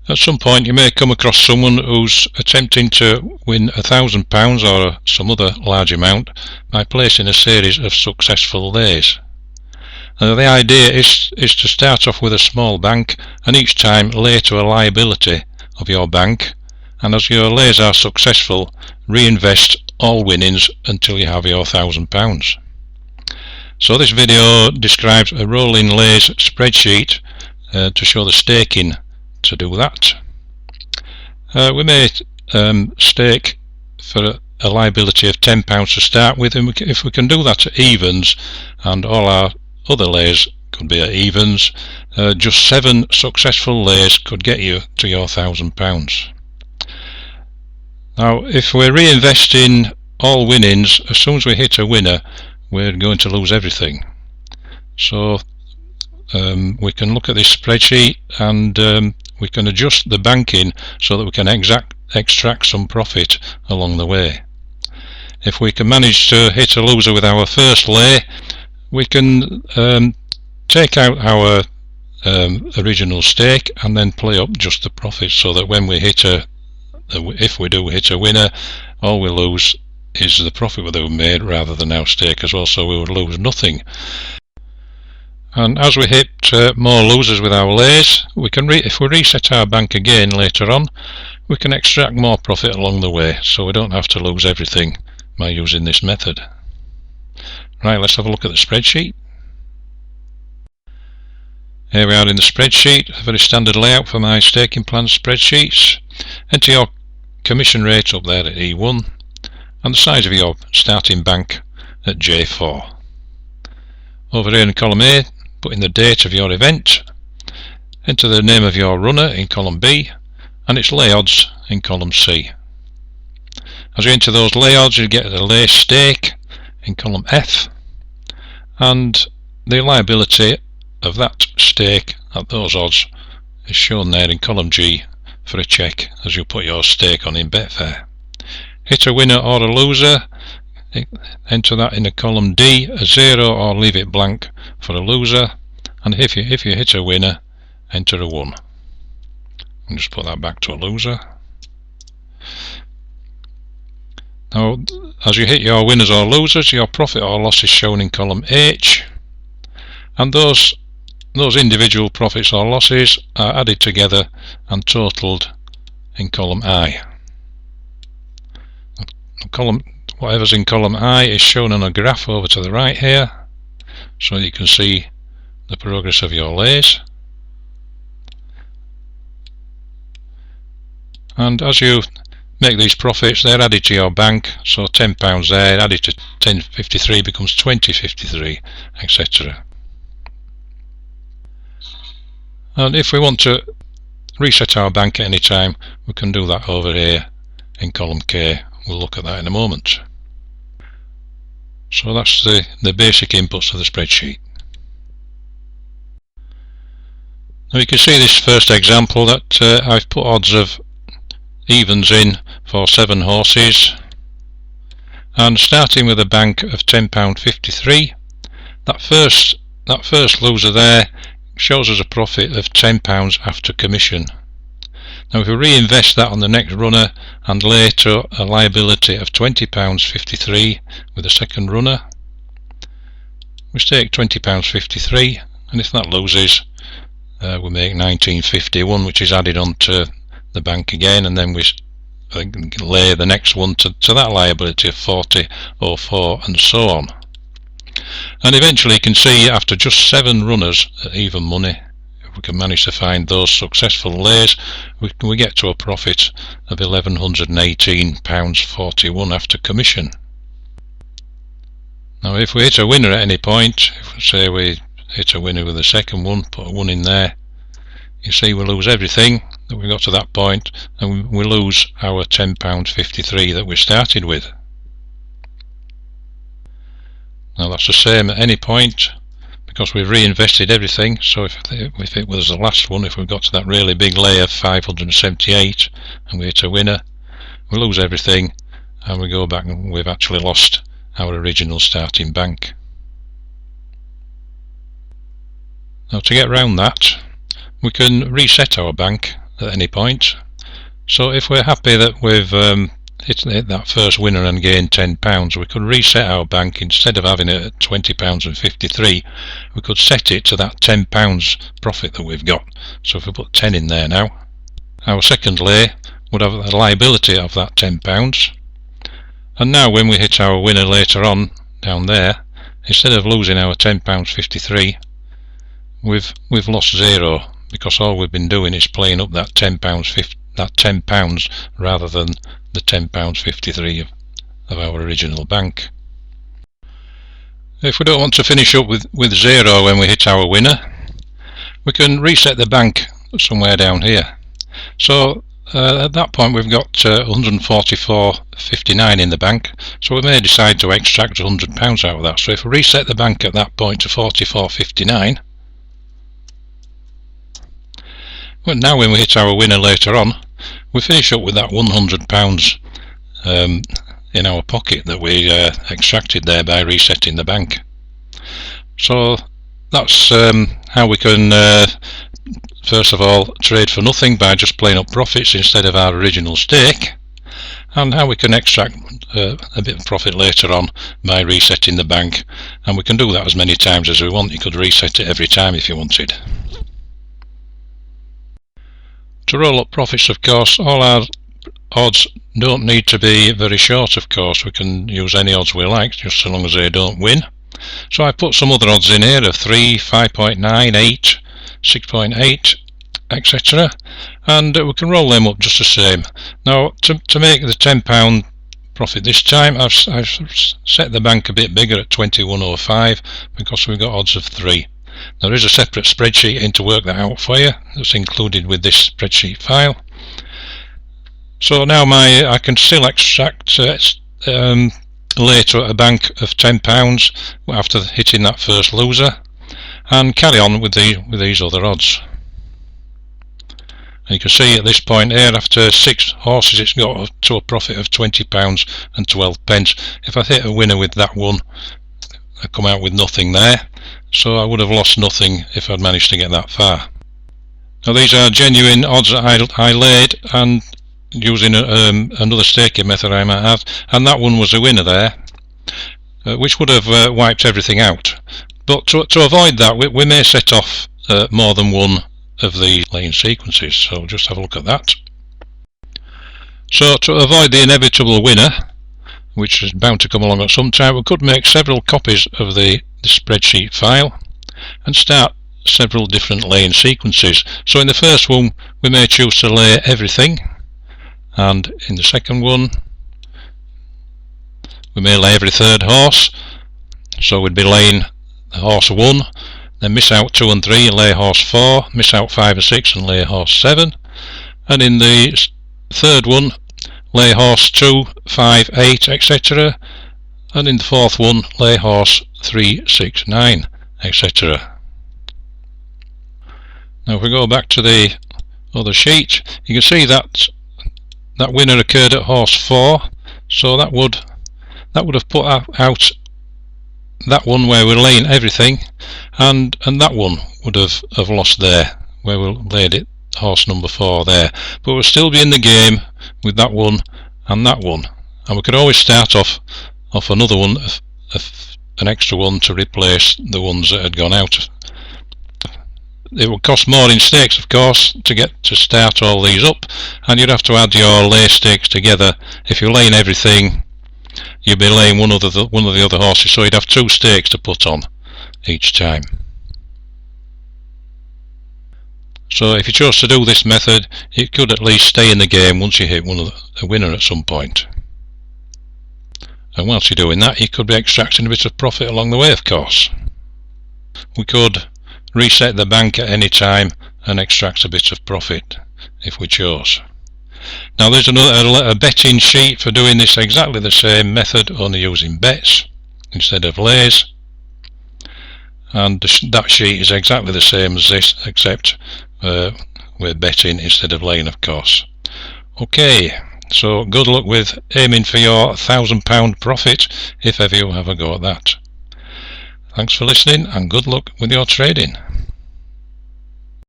At some point you may come across someone who's attempting to win £1,000 or some other large amount by placing a series of successful lays. Now, the idea is to start off with a small bank and each time lay to a liability of your bank, and as your lays are successful, reinvest all winnings until you have your £1,000. So this video describes a rolling lays spreadsheet to show the staking to do that. We may stake for a liability of £10 to start with, and if we can do that at evens, and all our other lays could be at evens, just 7 successful lays could get you to your £1,000. Now, if we're reinvesting all winnings, as soon as we hit a winner, we're going to lose everything. So we can look at this spreadsheet and we can adjust the banking so that we can extract some profit along the way. If we can manage to hit a loser with our first lay, we can take out our original stake and then play up just the profit, so that when we hit if we do hit a winner, all we lose is the profit that we made rather than our stake as well, so we would lose nothing. And as we hit more losers with our lays, we can if we reset our bank again later on, we can extract more profit along the way, so we don't have to lose everything by using this method. Right, let's have a look at the spreadsheet. Here we are in the spreadsheet, a very standard layout for my staking plan spreadsheets. Enter your commission rate up there at E1 and the size of your starting bank at J4. Over here in column A, put in the date of your event, enter the name of your runner in column B and its lay odds in column C. As you enter those lay odds, you get the lay stake in column F, and the liability of that stake at those odds is shown there in column G for a check as you put your stake on in Betfair. Hit a winner or a loser, enter that in the column D, a 0 or leave it blank for a loser, and if you hit a winner, enter a 1 and just put that back to a loser. Now, as you hit your winners or losers, your profit or loss is shown in column H, and those individual profits or losses are added together and totalled in column I. Whatever's in column I is shown on a graph over to the right here, so you can see the progress of your lays. And as you make these profits, they're added to your bank, so £10 there added to 10.53 becomes 20.53, etc. And if we want to reset our bank at any time, we can do that over here in column K. We'll look at that in a moment. So that's the basic inputs of the spreadsheet. Now you can see this first example that I've put odds of evens in for 7 horses, and starting with a bank of £10.53, that first loser there shows us a profit of £10 after commission. Now if we reinvest that on the next runner and lay to a liability of £20.53 with the second runner, we stake £20.53, and if that loses, we make £19.51, which is added onto the bank again, and then we lay the next one to that liability of £40.04 and so on. And eventually you can see after just 7 runners at even money, if we can manage to find those successful lays, we get to a profit of £1,118.41 after commission. Now if we hit a winner at any point, if we say we hit a winner with the second one, put a 1 in there, you see we lose everything that we got to that point, and we lose our £10.53 that we started with. Now that's the same at any point because we've reinvested everything, so if it was the last one, if we got to that really big lay of 578 and we hit a winner, we lose everything and we go back and we've actually lost our original starting bank. Now to get around that, we can reset our bank at any point. So if we're happy that we've hit that first winner and gained £10, we could reset our bank. Instead of having it at £20.53, we could set it to that £10 profit that we've got. So if we put 10 in there now, our second lay would have a liability of that £10. And now when we hit our winner later on down there, instead of losing our £10.53, we've lost zero, because all we've been doing is playing up that £10 rather than the £10.53 of our original bank. If we don't want to finish up with zero when we hit our winner, we can reset the bank somewhere down here. So at that point we've got 144.59 in the bank, so we may decide to extract £100 out of that. So if we reset the bank at that point to 44.59, well, now when we hit our winner later on, we finish up with that £100 in our pocket that we extracted there by resetting the bank. So that's how we can first of all trade for nothing by just playing up profits instead of our original stake, and how we can extract a bit of profit later on by resetting the bank. And we can do that as many times as we want. You could reset it every time if you wanted. To roll up profits, of course, all our odds don't need to be very short. Of course, we can use any odds we like, just so long as they don't win. So I put some other odds in here of 3, 5.9, 8, 6.8, etc. And we can roll them up just the same. Now, to make the £10 profit this time, I've set the bank a bit bigger at 21.05 because we've got odds of 3. There is a separate spreadsheet in to work that out for you. That's included with this spreadsheet file. So now I can still extract later at a bank of £10 after hitting that first loser, and carry on with these other odds. And you can see at this point here, after 6 horses, it's got to a profit of £20 and 12 pence. If I hit a winner with that one, I come out with nothing there, so I would have lost nothing if I'd managed to get that far. Now these are genuine odds that I laid, and using another staking method I might have, and that one was a winner there, which would have wiped everything out. But to avoid that, we may set off more than one of the laying sequences, so just have a look at that. So to avoid the inevitable winner, which is bound to come along at some time, we could make several copies of the spreadsheet file and start several different laying sequences. So in the first one we may choose to lay everything, and in the second one we may lay every third horse. So we'd be laying horse 1, then miss out 2 and 3 and lay horse 4, miss out 5 and 6 and lay horse 7, and in the third one lay horse 2, 5, 8, etc. and in the fourth one lay horse 3, 6, 9, etc. Now if we go back to the other sheet, you can see that that winner occurred at horse 4, so that would have put out that one where we're laying everything, and that one would have lost there where we laid it, horse number 4 there, but we'll still be in the game with that one and that one, and we could always start off another one, an extra one to replace the ones that had gone out. It would cost more in stakes, of course, to start all these up, and you'd have to add your lay stakes together. If you're laying everything, you'd be laying one of the other horses, so you'd have 2 stakes to put on each time. So if you chose to do this method, you could at least stay in the game once you hit a winner at some point. And whilst you're doing that, you could be extracting a bit of profit along the way, of course. We could reset the bank at any time and extract a bit of profit if we chose. Now there's a betting sheet for doing this exactly the same method, only using bets instead of lays, and that sheet is exactly the same as this, except we're betting instead of laying, of course. Okay, so good luck with aiming for your £1,000 profit if ever you have a go at that. Thanks for listening, and good luck with your trading.